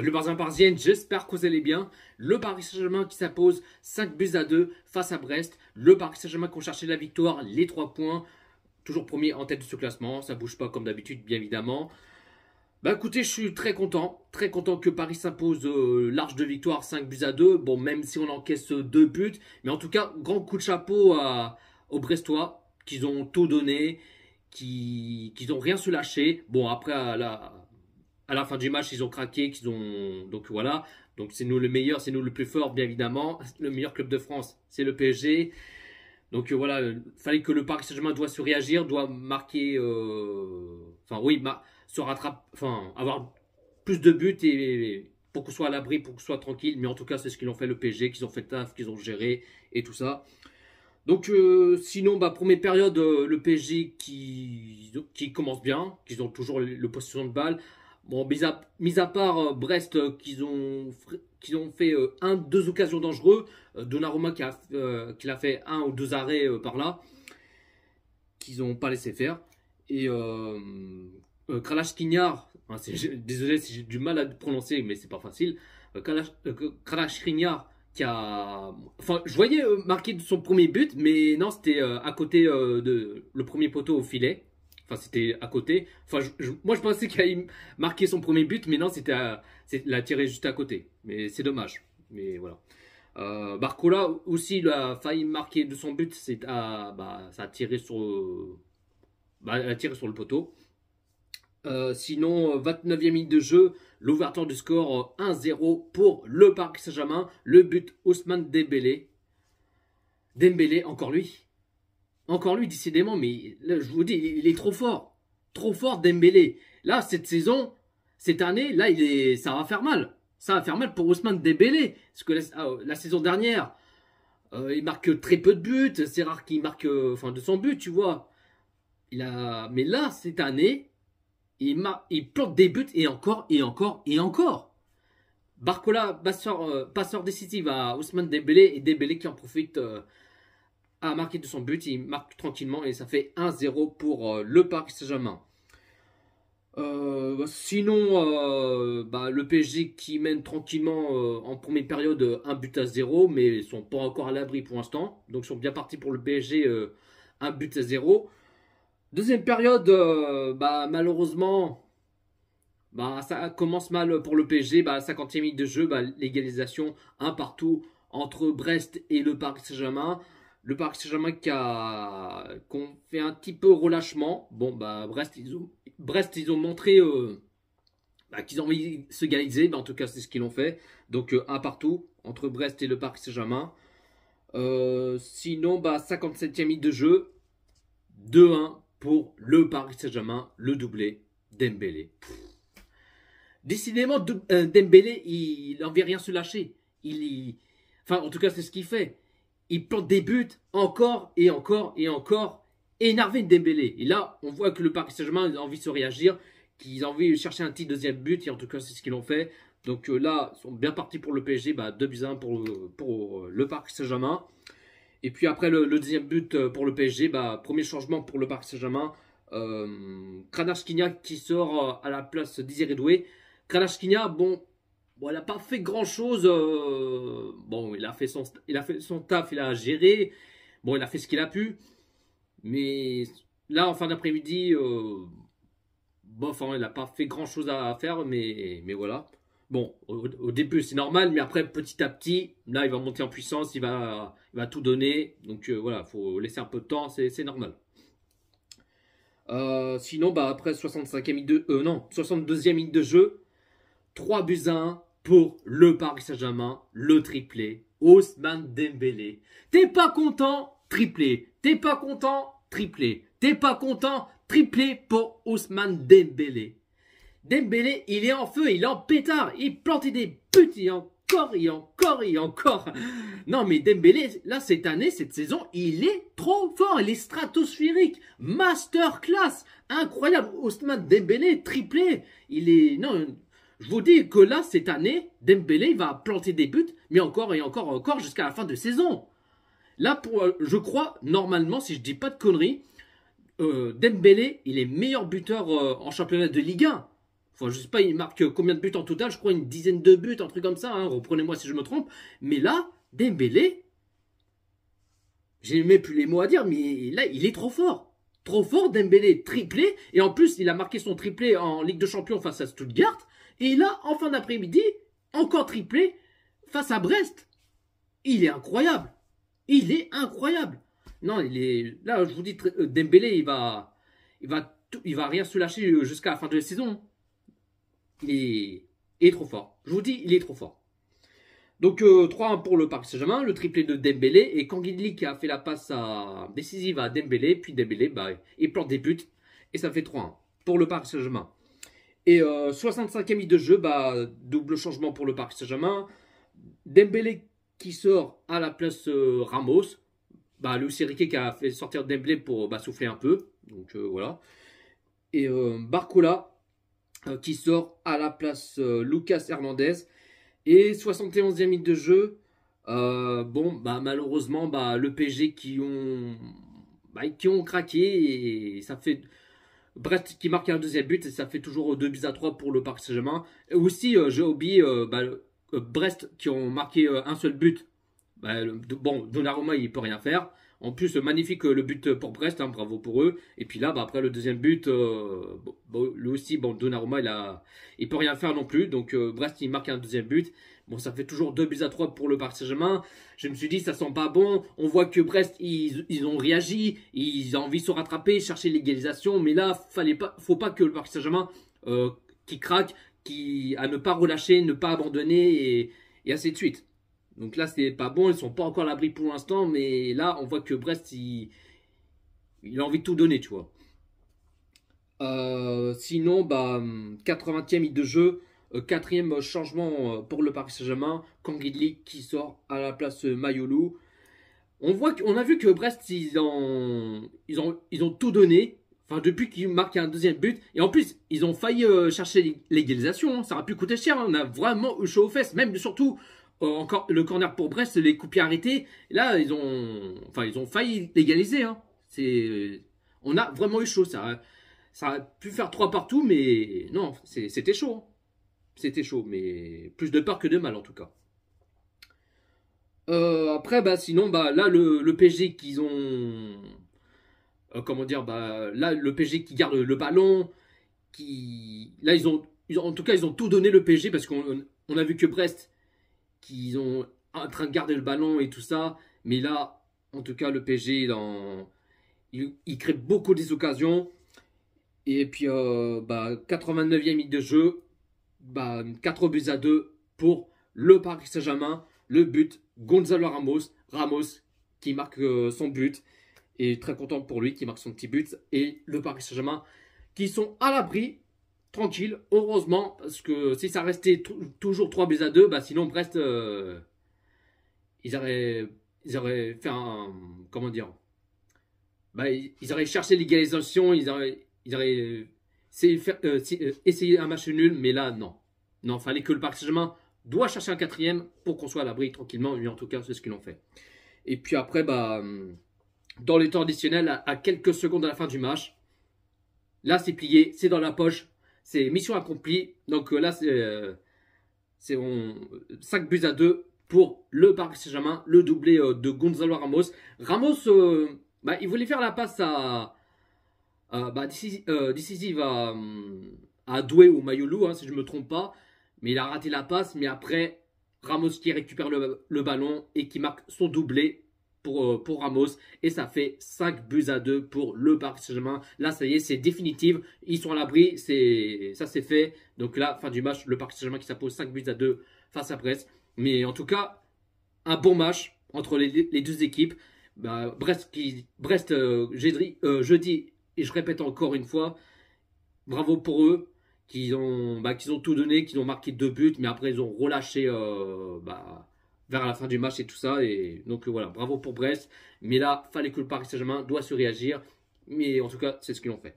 Salut Parisiens Parisiennes, j'espère que vous allez bien. Le Paris Saint-Germain qui s'impose 5-2 face à Brest. Le Paris Saint-Germain qui ont cherché la victoire, les 3 points. Toujours premier en tête de ce classement, ça bouge pas comme d'habitude bien évidemment. Bah écoutez, je suis très content que Paris s'impose large de victoire 5-2. Bon, même si on encaisse 2 buts, mais en tout cas, grand coup de chapeau aux Brestois, qu'ils ont tout donné, qu'ils n'ont rien se lâché. Bon, après, à la fin du match, ils ont craqué, donc voilà. Donc c'est nous le meilleur, c'est nous le plus fort, bien évidemment. Le meilleur club de France, c'est le PSG. Donc voilà, fallait que le Paris Saint-Germain doit se réagir, doit marquer, se rattrape, avoir plus de buts et pour qu'on soit à l'abri, pour qu'on soit tranquille. Mais en tout cas, c'est ce qu'ils ont fait le PSG, qu'ils ont fait taf, qu'ils ont géré et tout ça. Donc sinon, première période, le PSG qui commence bien, qu'ils ont toujours le possession de balle. Bon, mis à part Brest, qu'ils ont fait 2 occasions dangereuses. Donnarumma qui a fait 1 ou 2 arrêts par là, qu'ils n'ont pas laissé faire. Et Kralj-Skriniar, hein, désolé si j'ai du mal à le prononcer, mais c'est pas facile. Kralj-Skriniar qui a... Enfin, je voyais marquer son premier but, mais non, c'était à côté de le premier poteau au filet. Enfin, c'était à côté. Enfin, moi, je pensais qu'il allait marquer son premier but, mais non, il a tiré juste à côté. Mais c'est dommage. Mais voilà. Barcola aussi, il a failli marquer de son but. Ça a tiré sur le poteau. Sinon, 29e minute de jeu, l'ouverture du score 1-0 pour le Paris Saint-Germain. Le but Ousmane Dembélé. Dembélé, encore lui. Encore lui, décidément, mais là, je vous dis, il est trop fort. Trop fort, Dembélé. Là, cette saison, cette année, là, ça va faire mal. Ça va faire mal pour Ousmane Dembélé. Parce que la saison dernière, il marque très peu de buts. C'est rare qu'il marque 200 buts, tu vois. Mais là, cette année, il plante des buts et encore, et encore, et encore. Barcola, passeur décisif à Ousmane Dembélé et Dembélé qui en profite a marqué de son but, il marque tranquillement et ça fait 1-0 pour le Paris Saint-Germain. Sinon, le PSG qui mène tranquillement en première période 1-0, mais ils sont pas encore à l'abri pour l'instant. Donc ils sont bien partis pour le PSG 1-0. Deuxième période, malheureusement, ça commence mal pour le PSG. 50e minute de jeu, l'égalisation, un partout entre Brest et le Paris Saint-Germain. Le Paris Saint-Germain qui ont fait un petit peu relâchement. Bon, Brest, ils ont montré qu'ils ont envie de se égaliser. En tout cas, c'est ce qu'ils ont fait. Donc, un partout entre Brest et le Paris Saint-Germain. Sinon, 57e minute de jeu. 2-1 pour le Paris Saint-Germain. Le doublé Dembélé. Décidément, Dembélé, il n'en rien se lâcher. En tout cas, c'est ce qu'il fait. Il plante des buts encore et encore et encore. Énervé de Dembélé. Et là, on voit que le Paris Saint-Germain a envie de se réagir, qu'ils ont envie de chercher un petit deuxième but. Et en tout cas, c'est ce qu'ils ont fait. Donc là, ils sont bien partis pour le PSG. 2-1 pour le Paris Saint-Germain. Et puis après, le deuxième but pour le PSG. Premier changement pour le Paris Saint-Germain. Kralj-Skriniar qui sort à la place d'Désiré Doué. Kralj-Skriniar, il n'a pas fait grand chose. Il a fait son taf, il a géré. Bon, il a fait ce qu'il a pu. Mais là, en fin d'après-midi, il n'a pas fait grand chose à faire. Mais voilà. Bon, au début, c'est normal. Mais après, petit à petit, là, il va monter en puissance. Il va tout donner. Donc voilà, il faut laisser un peu de temps. C'est normal. Sinon, après 62e minute de jeu. 3-1 pour le Paris Saint-Germain, le triplé, Ousmane Dembélé. T'es pas content? Triplé. T'es pas content? Triplé. T'es pas content? Triplé pour Ousmane Dembélé. Dembélé, il est en feu, il est en pétard, il plante des buts, et encore, et encore, et encore. Non mais Dembélé, là cette année, cette saison, il est trop fort, il est stratosphérique, masterclass, incroyable. Ousmane Dembélé, triplé, je vous dis que là, cette année, Dembélé va planter des buts, mais encore et encore et encore jusqu'à la fin de saison. Là, je crois, normalement, si je dis pas de conneries, Dembélé, il est meilleur buteur en championnat de Ligue 1. Enfin, je sais pas, il marque combien de buts en total, je crois une dizaine de buts, un truc comme ça, hein, reprenez-moi si je me trompe. Mais là, Dembélé, j'ai même plus les mots à dire, mais là, il est trop fort. Trop fort, Dembélé, triplé. Et en plus, il a marqué son triplé en Ligue de Champions face à Stuttgart. Et là, en fin d'après-midi, encore triplé face à Brest. Il est incroyable. Il est incroyable. Non, il est... Là, je vous dis, Dembélé, il va rien se lâcher jusqu'à la fin de la saison. Il est trop fort. Je vous dis, il est trop fort. Donc 3-1 pour le Paris Saint-Germain, le triplé de Dembélé et Kangin qui a fait la passe décisive à Dembélé, puis Dembélé, bah, il plante des buts et ça fait 3-1 pour le Paris Saint-Germain. Et 65e minute de jeu, bah, double changement pour le Paris Saint-Germain. Dembélé qui sort à la place Ramos. Bah, Luis Enrique qui a fait sortir Dembélé pour souffler un peu. Donc voilà. Et Barcola qui sort à la place Lucas Hernandez. Et 71e minute de jeu, bon, bah, malheureusement, bah, le PSG qui ont craqué et ça fait Brest qui marque un deuxième but et ça fait toujours 2-3 pour le Paris Saint-Germain. Et aussi, j'ai oublié Brest qui ont marqué un seul but. Bah, bon, Donnarumma, il peut rien faire. En plus, magnifique le but pour Brest, hein, bravo pour eux. Et puis là, bah, après le deuxième but, lui aussi, bon, Donnarumma, il peut rien faire non plus. Donc Brest, il marque un deuxième but. Bon, ça fait toujours 2-3 pour le Paris Saint-Germain. Je me suis dit, ça sent pas bon. On voit que Brest, ils ont réagi. Ils ont envie de se rattraper, chercher l'égalisation. Mais là, faut pas que le Paris Saint-Germain qui craque, à ne pas relâcher, ne pas abandonner et ainsi de suite. Donc là, c'est pas bon. Ils sont pas encore à l'abri pour l'instant. Mais là, on voit que Brest, il a envie de tout donner, tu vois. Sinon, bah, 80e minute de jeu. Quatrième changement pour le Paris Saint-Germain. Kangin qui sort à la place Mayolu. On a vu que Brest, ils ont tout donné. Enfin, depuis qu'ils marquent un deuxième but. Et en plus, ils ont failli chercher l'égalisation. Hein. Ça aurait pu coûter cher. Hein. On a vraiment eu chaud aux fesses. Même surtout, encore le corner pour Brest, les coups pieds arrêtés. Là, ils ont failli l'égaliser. Hein. On a vraiment eu chaud. Ça a pu faire 3 partout, mais non, c'était chaud. Hein. C'était chaud, mais plus de peur que de mal en tout cas. Après, bah, sinon, bah, là, le PSG qu'ils ont. Comment dire, bah, là, le PSG qui garde le ballon. Là, en tout cas, ils ont tout donné le PSG parce qu'on a vu que Brest, qu'ils ont en train de garder le ballon et tout ça. Mais là, en tout cas, le PSG, il crée beaucoup des occasions. Et puis, 89e minute de jeu. Bah, 4-2 pour le Paris Saint-Germain. Le but, Gonzalo Ramos qui marque son but. Et très content pour lui qui marque son petit but. Et le Paris Saint-Germain qui sont à l'abri, tranquille, heureusement. Parce que si ça restait toujours 3-2, bah, sinon Brest, ils auraient fait un... Comment dire, bah, ils auraient cherché l'égalisation, ils auraient essayé un match nul, mais là, non. Non, fallait que le Paris Saint-Germain doit chercher un quatrième pour qu'on soit à l'abri tranquillement. Et en tout cas, c'est ce qu'ils ont fait. Et puis après, bah, dans les temps additionnels, à quelques secondes de la fin du match, là, c'est plié, c'est dans la poche, c'est mission accomplie. Donc là, c'est 5-2 pour le Paris Saint-Germain, le doublé de Gonzalo Ramos. Ramos, bah, il voulait faire la passe décisive à Doué ou Mayolu, hein, si je ne me trompe pas. Mais il a raté la passe. Mais après, Ramos qui récupère le ballon et qui marque son doublé pour Ramos. Et ça fait 5-2 pour le Paris Saint-Germain. Là, ça y est, c'est définitif. Ils sont à l'abri. Ça, c'est fait. Donc là, fin du match, le Paris Saint-Germain qui s'impose 5-2 face à Brest. Mais en tout cas, un bon match entre les deux équipes. Bah, Brest, jeudi, et je répète encore une fois, bravo pour eux, qu'ils ont tout donné, qu'ils ont marqué 2 buts, mais après ils ont relâché vers la fin du match et tout ça. Et donc voilà, bravo pour Brest. Mais là, fallait que le Paris Saint-Germain doit se réagir. Mais en tout cas, c'est ce qu'ils ont fait.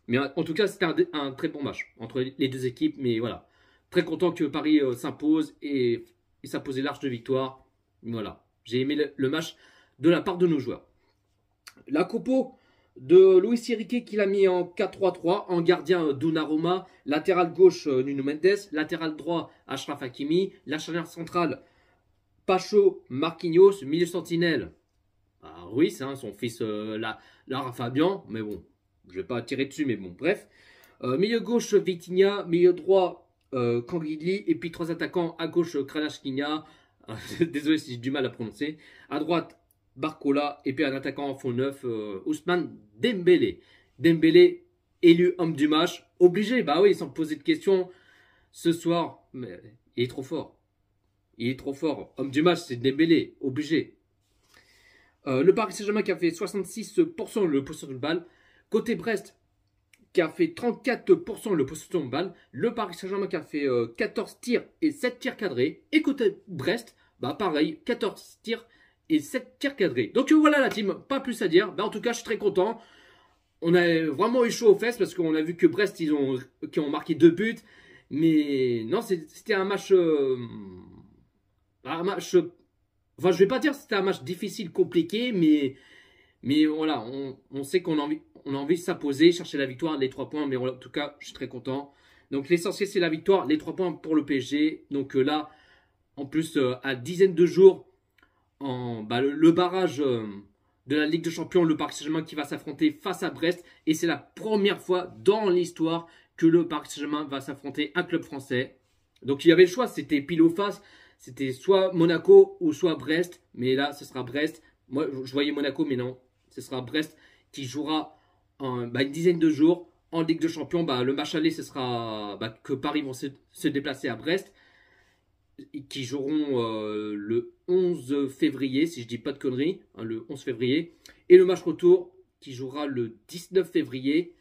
Mais en tout cas, c'était un très bon match entre les deux équipes. Mais voilà, très content que Paris s'impose et s'imposer large de victoire. Voilà, j'ai aimé le match de la part de nos joueurs. La Compo de Luis Enrique qui l'a mis en 4-3-3, en gardien Donnarumma, latéral gauche Nuno Mendes, latéral droit Achraf Hakimi, la charnière centrale Pacho Marquinhos, milieu sentinelle Ruiz, hein, son fils Lara Fabian, mais bon, je vais pas tirer dessus, mais bon, bref. Milieu gauche Vitinha, milieu droit Kangili, et puis 3 attaquants à gauche Kvaratskhelia, désolé si j'ai du mal à prononcer, à droite Barcola, et puis un attaquant en fond neuf, Ousmane Dembélé. Dembélé, élu homme du match, obligé, bah oui, sans poser de questions, ce soir, mais il est trop fort. Il est trop fort. Homme du match, c'est Dembélé, obligé. Le Paris Saint-Germain qui a fait 66% le possession de balle. Côté Brest, qui a fait 34% le possession de balle. Le Paris Saint-Germain qui a fait 14 tirs et 7 tirs cadrés. Et côté Brest, bah pareil, 14 tirs et 7 tirs cadrés. Donc voilà la team, pas plus à dire. Bah, en tout cas, je suis très content. On a vraiment eu chaud aux fesses parce qu'on a vu que Brest, qui ont marqué 2 buts. Mais non, c'était un match... Enfin, je vais pas dire que c'était un match difficile, compliqué, mais voilà, on sait qu'on a envie de s'imposer, chercher la victoire, les 3 points, mais en tout cas, je suis très content. Donc l'essentiel, c'est la victoire, les 3 points pour le PSG. Donc là, en plus, à dizaines de jours, le barrage de la Ligue des Champions, le Paris Saint-Germain qui va s'affronter face à Brest. Et c'est la première fois dans l'histoire que le Paris Saint-Germain va s'affronter un club français. Donc il y avait le choix, c'était pile ou face. C'était soit Monaco ou soit Brest. Mais là, ce sera Brest. Moi, je voyais Monaco, mais non. Ce sera Brest qui jouera une dizaine de jours en Ligue des Champions. Le match aller, ce sera que Paris vont se déplacer à Brest. Qui joueront le 11 février, si je dis pas de conneries. Hein, le 11 février. Et le match retour qui jouera le 19 février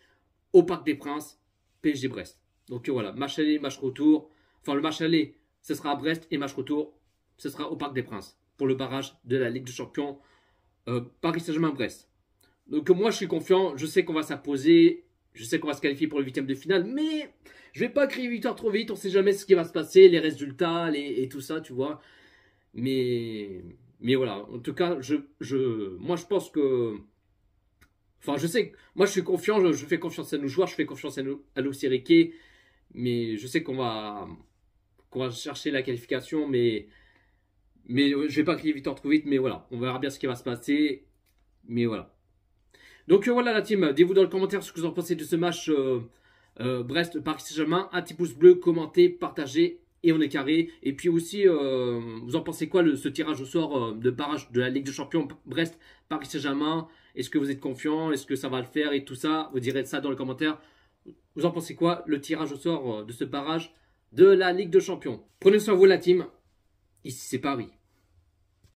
au Parc des Princes, PSG Brest. Donc voilà, match aller, match retour. Enfin, le match aller, ce sera à Brest et match retour, ce sera au Parc des Princes pour le barrage de la Ligue des Champions Paris Saint-Germain-Brest. Donc moi, je suis confiant. Je sais qu'on va s'imposer. Je sais qu'on va se qualifier pour le 8e de finale. Mais je vais pas crier victoire trop vite. On sait jamais ce qui va se passer, les résultats et tout ça, tu vois. Mais voilà. En tout cas, moi, je pense que... Enfin, je sais que... Moi, je suis confiant. Je fais confiance à nos joueurs. Je fais confiance à Luis Enrique. Mais je sais qu'on va chercher la qualification. Mais je vais pas crier victoire trop vite. Mais voilà. On verra bien ce qui va se passer. Mais voilà. Donc voilà la team, dites-vous dans les commentaires ce que vous en pensez de ce match Brest-Paris Saint-Germain. Un petit pouce bleu, commentez, partagez et on est carré. Et puis aussi, vous en pensez quoi ce tirage au sort de barrage de la Ligue des Champions Brest-Paris Saint-Germain? Est-ce que vous êtes confiant? Est-ce que ça va le faire et tout ça? Vous direz ça dans les commentaires. Vous en pensez quoi le tirage au sort de ce barrage de la Ligue des Champions? Prenez soin de vous la team. Ici c'est Paris.